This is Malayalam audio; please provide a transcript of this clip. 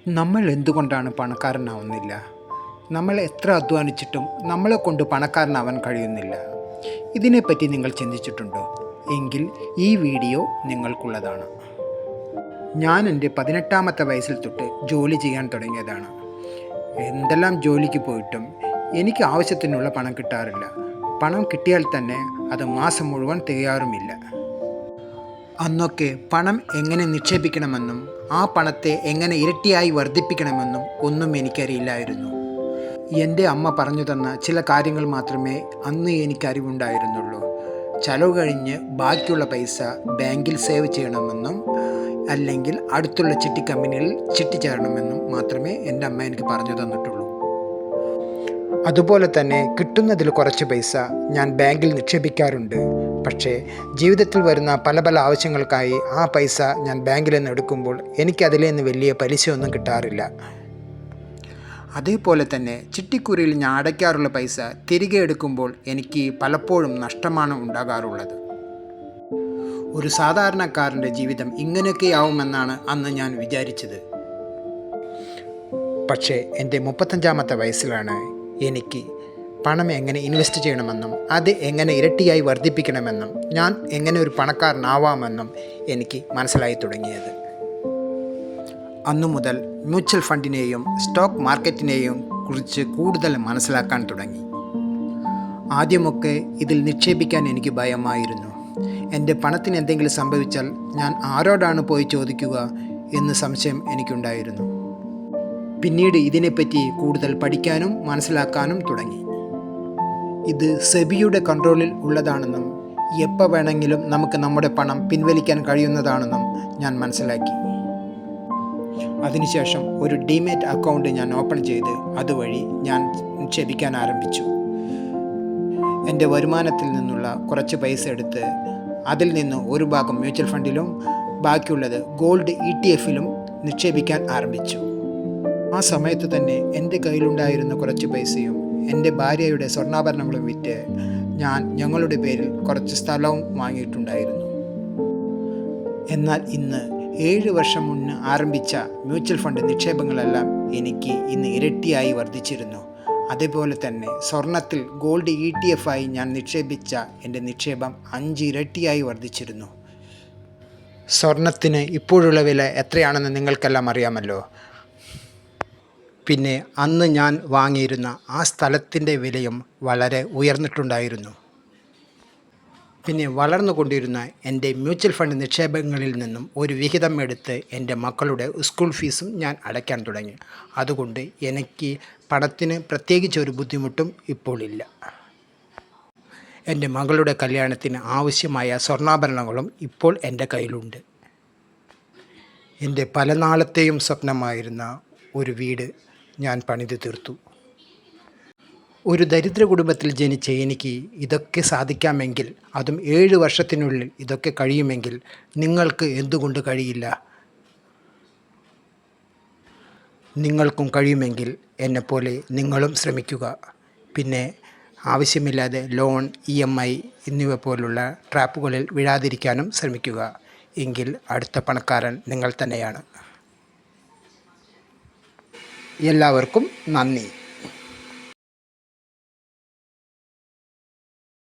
നമ്മൾ എന്തുകൊണ്ടാണ് പണക്കാരനാവുന്നില്ല? നമ്മൾ എത്ര അധ്വാനിച്ചിട്ടും നമ്മളെക്കൊണ്ട് പണക്കാരനാവാൻ കഴിയുന്നില്ല. ഇതിനെപ്പറ്റി നിങ്ങൾ ചിന്തിച്ചിട്ടുണ്ടോ? എങ്കിൽ ഈ വീഡിയോ നിങ്ങൾക്കുള്ളതാണ്. ഞാൻ എൻ്റെ 18ാമത്തെ വയസ്സിൽ തൊട്ട് ജോലി ചെയ്യാൻ തുടങ്ങിയതാണ്. എന്തെല്ലാം ജോലിക്ക് പോയിട്ടും എനിക്ക് ആവശ്യത്തിനുള്ള പണം കിട്ടാറില്ല. പണം കിട്ടിയാൽ തന്നെ അത് മാസം മുഴുവൻ തികയാറുമില്ല. അന്നൊക്കെ പണം എങ്ങനെ നിക്ഷേപിക്കണമെന്നും ആ പണത്തെ എങ്ങനെ ഇരട്ടിയായി വർദ്ധിപ്പിക്കണമെന്നും ഒന്നും എനിക്കറിയില്ലായിരുന്നു. എൻ്റെ അമ്മ പറഞ്ഞു തന്ന ചില കാര്യങ്ങൾ മാത്രമേ അന്ന് എനിക്കറിവുണ്ടായിരുന്നുള്ളൂ. ചെലവ് കഴിഞ്ഞ് ബാക്കിയുള്ള പൈസ ബാങ്കിൽ സേവ് ചെയ്യണമെന്നും അല്ലെങ്കിൽ അടുത്തുള്ള ചിട്ടി കമ്പനിയിൽ ചിട്ടി ചേരണമെന്നും മാത്രമേ എൻ്റെ അമ്മ എനിക്ക് പറഞ്ഞു തന്നിട്ടുള്ളൂ. അതുപോലെ തന്നെ കിട്ടുന്നതിൽ കുറച്ച് പൈസ ഞാൻ ബാങ്കിൽ നിക്ഷേപിക്കാറുണ്ട്. പക്ഷേ ജീവിതത്തിൽ വരുന്ന പല പല ആവശ്യങ്ങൾക്കായി ആ പൈസ ഞാൻ ബാങ്കിൽ നിന്ന് എടുക്കുമ്പോൾ എനിക്കതിൽ നിന്ന് വലിയ പലിശയൊന്നും കിട്ടാറില്ല. അതേപോലെ തന്നെ ചിട്ടിക്കുരിയിൽ ഞാൻ അടയ്ക്കാറുള്ള പൈസ തിരികെ എടുക്കുമ്പോൾ എനിക്ക് പലപ്പോഴും നഷ്ടമാണ് ഉണ്ടാകാറുള്ളത്. ഒരു സാധാരണക്കാരൻ്റെ ജീവിതം ഇങ്ങനെയൊക്കെയാവുമെന്നാണ് അന്ന് ഞാൻ വിചാരിച്ചത്. പക്ഷേ എൻ്റെ 35ാമത്തെ വയസ്സിലാണ് എനിക്ക് പണം എങ്ങനെ ഇൻവെസ്റ്റ് ചെയ്യണമെന്നും അത് എങ്ങനെ ഇരട്ടിയായി വർദ്ധിപ്പിക്കണമെന്നും ഞാൻ എങ്ങനെ ഒരു പണക്കാരനാവാമെന്നും എനിക്ക് മനസ്സിലായി തുടങ്ങിയത്. അന്നു മുതൽ മ്യൂച്വൽ ഫണ്ടിനെയും സ്റ്റോക്ക് മാർക്കറ്റിനെയും കുറിച്ച് കൂടുതൽ മനസ്സിലാക്കാൻ തുടങ്ങി. ആദ്യമൊക്കെ ഇതിൽ നിക്ഷേപിക്കാൻ എനിക്ക് ഭയമായിരുന്നു. എൻ്റെ പണത്തിന് എന്തെങ്കിലും സംഭവിച്ചാൽ ഞാൻ ആരോടാണ് പോയി ചോദിക്കുക എന്ന് സംശയം എനിക്കുണ്ടായിരുന്നു. പിന്നീട് ഇതിനെപ്പറ്റി കൂടുതൽ പഠിക്കാനും മനസ്സിലാക്കാനും തുടങ്ങി. ഇത് സെബിയുടെ കൺട്രോളിൽ ഉള്ളതാണെന്നും എപ്പോൾ വേണമെങ്കിലും നമുക്ക് നമ്മുടെ പണം പിൻവലിക്കാൻ കഴിയുന്നതാണെന്നും ഞാൻ മനസ്സിലാക്കി. അതിനുശേഷം ഒരു ഡിമാറ്റ് അക്കൗണ്ട് ഞാൻ ഓപ്പൺ ചെയ്ത് അതുവഴി ഞാൻ നിക്ഷേപിക്കാൻ ആരംഭിച്ചു. എൻ്റെ വരുമാനത്തിൽ നിന്നുള്ള കുറച്ച് പൈസ എടുത്ത് അതിൽ നിന്ന് ഒരു ഭാഗം മ്യൂച്വൽ ഫണ്ടിലും ബാക്കിയുള്ളത് ഗോൾഡ് ETF-ലും നിക്ഷേപിക്കാൻ ആരംഭിച്ചു. ആ സമയത്ത് തന്നെ എൻ്റെ കയ്യിലുണ്ടായിരുന്ന കുറച്ച് പൈസയും എൻ്റെ ഭാര്യയുടെ സ്വർണ്ണാഭരണങ്ങളും വിറ്റ് ഞാൻ ഞങ്ങളുടെ പേരിൽ കുറച്ച് സ്ഥലവും വാങ്ങിയിട്ടുണ്ടായിരുന്നു. എന്നാൽ ഇന്ന് 7 വർഷം മുന്നേ ആരംഭിച്ച മ്യൂച്വൽ ഫണ്ട് നിക്ഷേപങ്ങളെല്ലാം എനിക്ക് ഇന്ന് ഇരട്ടിയായി വർദ്ധിച്ചിരുന്നു. അതേപോലെ തന്നെ സ്വർണത്തിൽ ഗോൾഡ് ETF-ആയി ഞാൻ നിക്ഷേപിച്ച എൻ്റെ നിക്ഷേപം 5 ഇരട്ടിയായി വർദ്ധിച്ചിരുന്നു. സ്വർണത്തിന് ഇപ്പോഴുള്ള വില എത്രയാണെന്ന് നിങ്ങൾക്കെല്ലാം അറിയാമല്ലോ. പിന്നെ അന്ന് ഞാൻ വാങ്ങിയിരുന്ന ആ സ്ഥലത്തിൻ്റെ വിലയും വളരെ ഉയർന്നിട്ടുണ്ടായിരുന്നു. പിന്നെ വളർന്നുകൊണ്ടിരുന്ന എൻ്റെ മ്യൂച്വൽ ഫണ്ട് നിക്ഷേപങ്ങളിൽ നിന്നും ഒരു വിഹിതം എടുത്ത് എൻ്റെ മക്കളുടെ സ്കൂൾ ഫീസും ഞാൻ അടയ്ക്കാൻ തുടങ്ങി. അതുകൊണ്ട് എനിക്ക് പണത്തിന് പ്രത്യേകിച്ചൊരു ബുദ്ധിമുട്ടും ഇപ്പോൾ ഇല്ല. എൻ്റെ മകളുടെ കല്യാണത്തിന് ആവശ്യമായ സ്വർണ്ണാഭരണങ്ങളും ഇപ്പോൾ എൻ്റെ കയ്യിലുണ്ട്. എൻ്റെ പല നാളത്തെയും സ്വപ്നമായിരുന്ന ഒരു വീട് ഞാൻ പണിത് തീർത്തു. ഒരു ദരിദ്ര കുടുംബത്തിൽ ജനിച്ച എനിക്ക് ഇതൊക്കെ സാധിക്കാമെങ്കിൽ, അതും 7 വർഷത്തിനുള്ളിൽ ഇതൊക്കെ കഴിയുമെങ്കിൽ നിങ്ങൾക്ക് എന്തുകൊണ്ട് കഴിയില്ല? നിങ്ങൾക്കും കഴിയുമെങ്കിൽ എന്നെപ്പോലെ നിങ്ങളും ശ്രമിക്കുക. പിന്നെ ആവശ്യമില്ലാതെ ലോൺ, EMI എന്നിവ പോലുള്ള ട്രാപ്പുകളിൽ വീഴാതിരിക്കാനും ശ്രമിക്കുക. എങ്കിൽ അടുത്ത പണക്കാരൻ നിങ്ങൾ തന്നെയാണ്. എല്ലാവർക്കും നന്ദി.